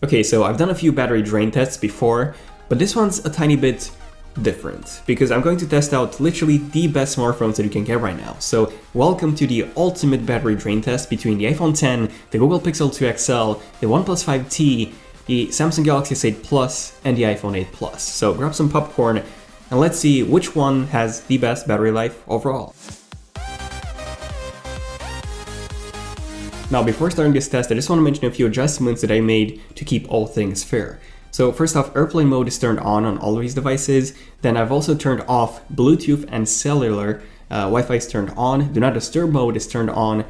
Okay, so I've done a few battery drain tests before, but this one's a tiny bit different because I'm going to test out literally the best smartphones that you can get right now. So welcome to the ultimate battery drain test between the iPhone X, the Google Pixel 2 XL, the OnePlus 5T, the Samsung Galaxy S8 Plus, and the iPhone 8 Plus. So grab some popcorn and let's see which one has the best battery life overall. Now, before starting this test, I just want to mention a few adjustments that I made to keep all things fair. So first off, airplane mode is turned on all of these devices. Then I've also turned off Bluetooth and cellular. Wi-Fi is turned on. Do not disturb mode is turned on.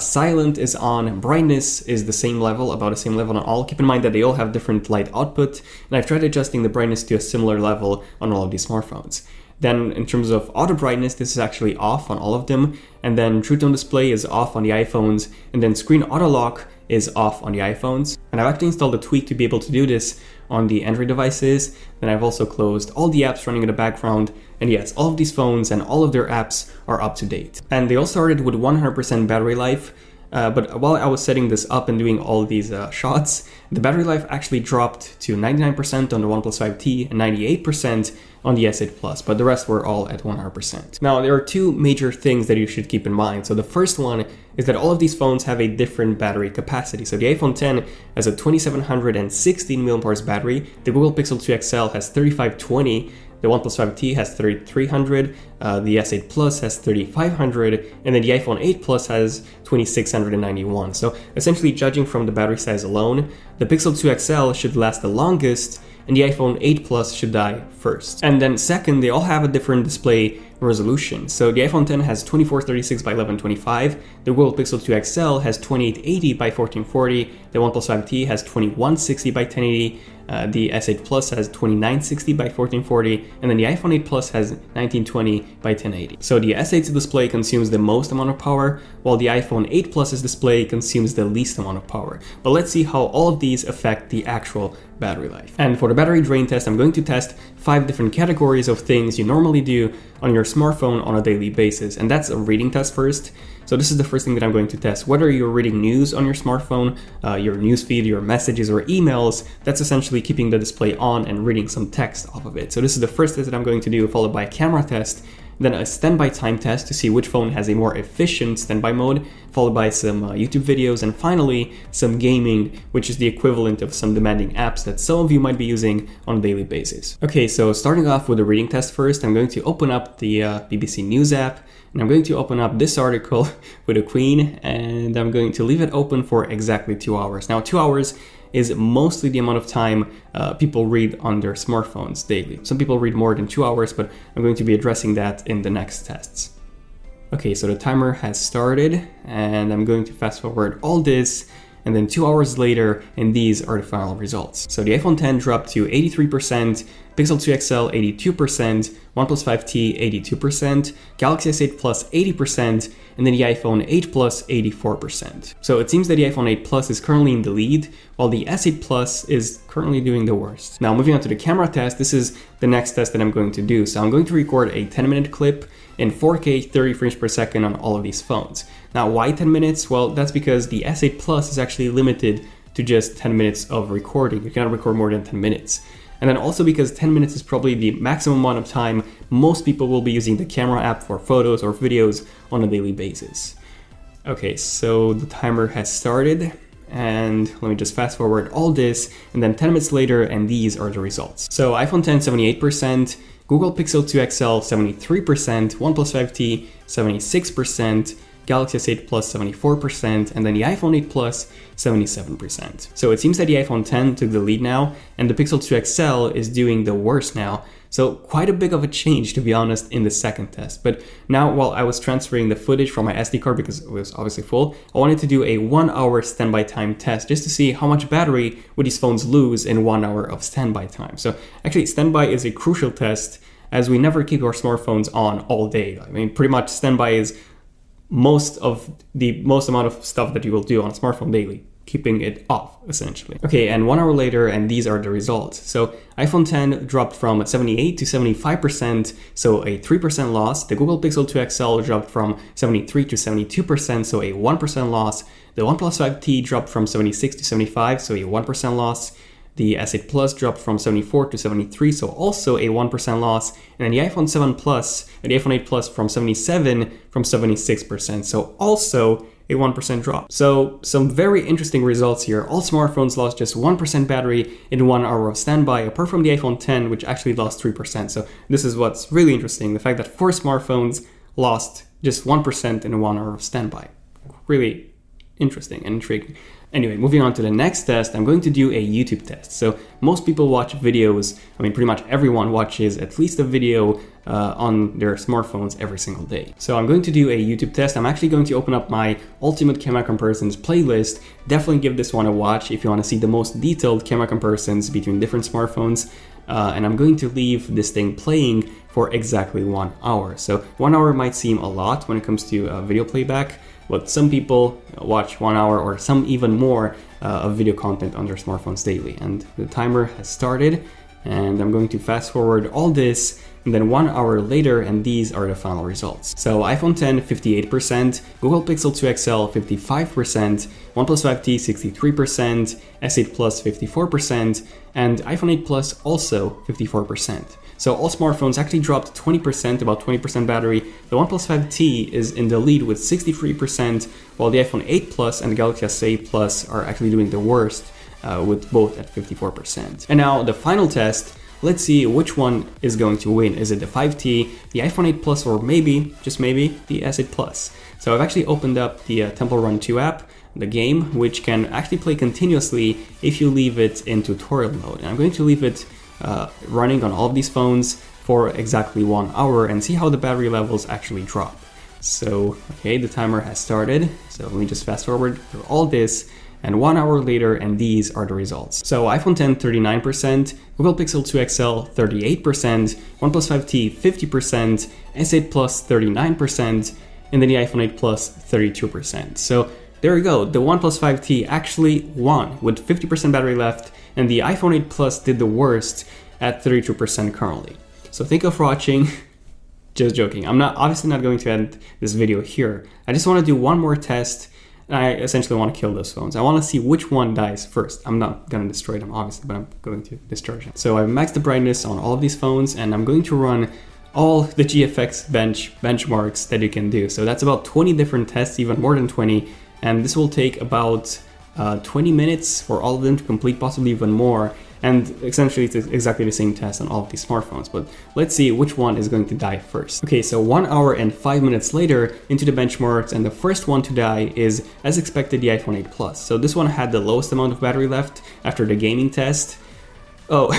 Silent is on. Brightness is the same level, about the same level on all. Keep in mind that they all have different light output, and I've tried adjusting the brightness to a similar level on all of these smartphones. Then in terms of auto brightness, this is actually off on all of them. And then True Tone Display is off on the iPhones. And then Screen Auto Lock is off on the iPhones. And I've actually installed a tweak to be able to do this on the Android devices. Then I've also closed all the apps running in the background. And yes, all of these phones and all of their apps are up to date. And they all started with 100% battery life. But while I was setting this up and doing all these shots, the battery life actually dropped to 99% on the OnePlus 5T and 98% on the S8 Plus, but the rest were all at 100%. Now, there are two major things that you should keep in mind. So the first one is that all of these phones have a different battery capacity. So the iPhone X has a 2716 mAh battery, the Google Pixel 2 XL has 3520, the OnePlus 5T has 3300, the S8 Plus has 3500, and then the iPhone 8 Plus has 2691. So essentially, judging from the battery size alone, the Pixel 2 XL should last the longest, and the iPhone 8 Plus should die first. And then second, they all have a different display resolution. So the iPhone X has 2436 by 1125, the Google Pixel 2 XL has 2880 by 1440, the OnePlus 5T has 2160 by 1080, the S8 Plus has 2960 by 1440, and then the iPhone 8 Plus has 1920 by 1080. So the S8's display consumes the most amount of power, while the iPhone 8 Plus's display consumes the least amount of power. But let's see how all of these affect the actual battery life. And for the battery drain test, I'm going to test 5 different categories of things you normally do on your smartphone on a daily basis. And that's a reading test first. So this is the first thing that I'm going to test. Whether you're reading news on your smartphone, your newsfeed, your messages or emails, that's essentially keeping the display on and reading some text off of it. So this is the first test that I'm going to do, followed by a camera test, then a standby time test to see which phone has a more efficient standby mode, followed by some YouTube videos, and finally some gaming, which is the equivalent of some demanding apps that some of you might be using on a daily basis. Okay, so starting off with the reading test first, I'm going to open up the BBC News app, and I'm going to open up this article with the Queen, and I'm going to leave it open for exactly 2 hours. Now, 2 hours is mostly the amount of time people read on their smartphones daily. Some people read more than 2 hours, but I'm going to be addressing that in the next tests. Okay, so the timer has started, and I'm going to fast forward all this, and then 2 hours later, and these are the final results. So the iPhone X dropped to 83%, Pixel 2 XL 82%, OnePlus 5T 82%, Galaxy S8 Plus 80%, and then the iPhone 8 Plus 84%. So it seems that the iPhone 8 Plus is currently in the lead, while the S8 Plus is currently doing the worst. Now moving on to the camera test, this is the next test that I'm going to do. So I'm going to record a 10-minute clip in 4K 30 frames per second on all of these phones. Now why 10 minutes? Well, that's because the S8 Plus is actually limited to just 10 minutes of recording. You cannot record more than 10 minutes. And then also because 10 minutes is probably the maximum amount of time most people will be using the camera app for photos or videos on a daily basis. Okay, so the timer has started, and let me just fast forward all this, and then 10 minutes later, and these are the results. So iPhone X 78%, Google Pixel 2 XL 73%, OnePlus 5T 76%, Galaxy S8 Plus 74%, and then the iPhone 8 Plus 77%. So it seems that the iPhone X took the lead now, and the Pixel 2 XL is doing the worst now. So quite a big of a change, to be honest, in the second test. But now, while I was transferring the footage from my SD card because it was obviously full, I wanted to do a 1 hour standby time test just to see how much battery would these phones lose in 1 hour of standby time. So actually, standby is a crucial test as we never keep our smartphones on all day. I mean, pretty much standby is most amount of stuff that you will do on a smartphone daily. keeping it off, essentially. Okay, and 1 hour later, and these are the results. So iPhone 10 dropped from 78 to 75%, so a 3% loss. The Google Pixel 2 XL dropped from 73 to 72%, so a 1% loss. The OnePlus 5T dropped from 76 to 75, so a 1% loss. The S8 Plus dropped from 74 to 73, so also a 1% loss. And then the iPhone 7 Plus and the iPhone 8 Plus from 77 from 76%, so also a 1% drop. So some very interesting results here. All smartphones lost just 1% battery in 1 hour of standby, apart from the iPhone 10, which actually lost 3%. So this is what's really interesting, the fact that 4 smartphones lost just 1% in 1 hour of standby. Really interesting and intriguing. Anyway, moving on to the next test, I'm going to do a YouTube test. So most people watch videos, pretty much everyone watches at least a video on their smartphones every single day. So I'm going to do a YouTube test. I'm actually going to open up my Ultimate Camera Comparisons playlist. Definitely give this one a watch if you want to see the most detailed camera comparisons between different smartphones. And I'm going to leave this thing playing for exactly 1 hour. So 1 hour might seem a lot when it comes to video playback, but some people watch 1 hour or some even more of video content on their smartphones daily. And the timer has started, and I'm going to fast forward all this, and then 1 hour later, and these are the final results. So iPhone 10, 58%, Google Pixel 2 XL, 55%, OnePlus 5T, 63%, S8 Plus, 54%, and iPhone 8 Plus also 54%. So all smartphones actually dropped 20%, about 20% battery. The OnePlus 5T is in the lead with 63%, while the iPhone 8 Plus and the Galaxy S8 Plus are actually doing the worst, with both at 54%. And now the final test, let's see which one is going to win. Is it the 5T, the iPhone 8 Plus, or maybe, just maybe, the S8 Plus? So I've actually opened up the Temple Run 2 app, the game, which can actually play continuously if you leave it in tutorial mode. And I'm going to leave it running on all of these phones for exactly 1 hour and see how the battery levels actually drop. So, okay, the timer has started. So let me just fast forward through all this, and 1 hour later, and these are the results. So iPhone 10, 39%, Google Pixel 2 XL, 38%, OnePlus 5T, 50%, S8 Plus, 39%, and then the iPhone 8 Plus, 32%. So there we go, the OnePlus 5T actually won with 50% battery left, and the iPhone 8 Plus did the worst at 32% currently. So thank you for watching. Just joking. I'm obviously not going to end this video here. I just want to do one more test, and I essentially want to kill those phones. I want to see which one dies first. I'm not going to destroy them, obviously, but I'm going to discharge them. So I've maxed the brightness on all of these phones, and I'm going to run all the GFX benchmarks that you can do. So that's about 20 different tests, even more than 20, and this will take about 20 minutes for all of them to complete, possibly even more. And essentially it's exactly the same test on all of these smartphones, but let's see which one is going to die first. Okay, so 1 hour and 5 minutes later into the benchmarks, and the first one to die is, as expected, the iPhone 8 Plus. So this one had the lowest amount of battery left after the gaming test. Oh,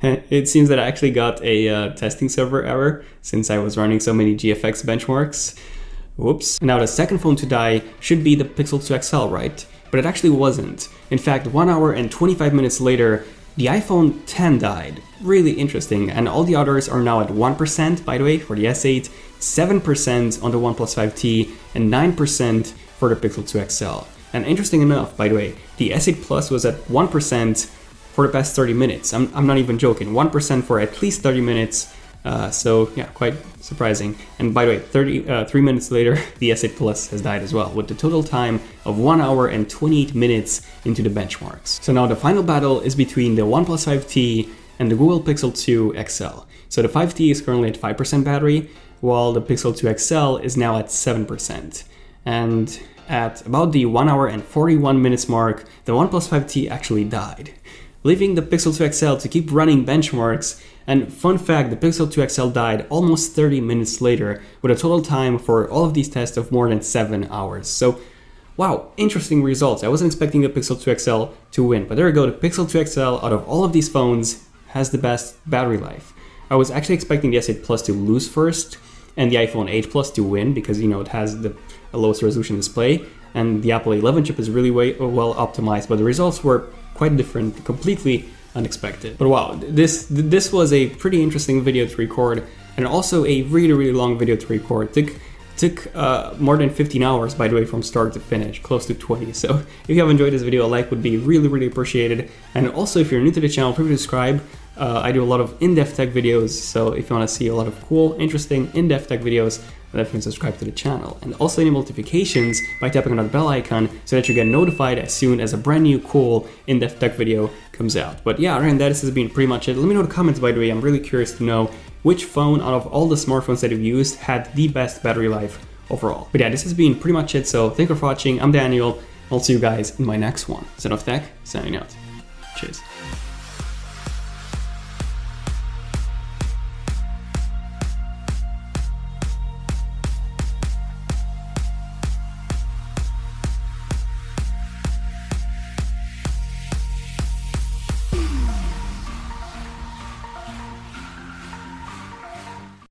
it seems that I actually got a testing server error since I was running so many GFX benchmarks. Whoops. Now the second phone to die should be the Pixel 2 XL, right? But it actually wasn't. In fact, 1 hour and 25 minutes later, the iPhone 10 died. Really interesting. And all the others are now at 1%, by the way, for the S8, 7% on the OnePlus 5T, and 9% for the Pixel 2 XL. And interesting enough, by the way, the S8 Plus was at 1% for the past 30 minutes. I'm not even joking. 1% for at least 30 minutes. So yeah, quite surprising. And by the way, 3 minutes later, the S8 Plus has died as well, with the total time of 1 hour and 28 minutes into the benchmarks. So now the final battle is between the OnePlus 5T and the Google Pixel 2 XL. So the 5T is currently at 5% battery, while the Pixel 2 XL is now at 7%. And at about the 1 hour and 41 minutes mark, the OnePlus 5T actually died, leaving the Pixel 2 XL to keep running benchmarks. And fun fact, the Pixel 2 XL died almost 30 minutes later, with a total time for all of these tests of more than 7 hours. So, wow, interesting results. I wasn't expecting the Pixel 2 XL to win, but there we go, the Pixel 2 XL out of all of these phones has the best battery life. I was actually expecting the S8 Plus to lose first, and the iPhone 8 Plus to win, because it has the lowest resolution display, and the Apple 11 chip is really well optimized, but the results were quite different, completely unexpected. But wow, this was a pretty interesting video to record, and also a really long video to record. It took more than 15 hours, by the way, from start to finish, close to 20. So if you have enjoyed this video, a like would be really appreciated. And also, if you're new to the channel, feel free to subscribe. I do a lot of in-depth tech videos, so if you want to see a lot of cool, interesting, in-depth tech videos, definitely subscribe to the channel. And also enable notifications by tapping on the bell icon so that you get notified as soon as a brand new, cool, in-depth tech video comes out. But yeah, other than that, this has been pretty much it. Let me know in the comments, by the way. I'm really curious to know which phone out of all the smartphones that you've used had the best battery life overall. But yeah, this has been pretty much it. So thank you for watching. I'm Daniel. I'll see you guys in my next one. Zen of Tech, signing out. Cheers.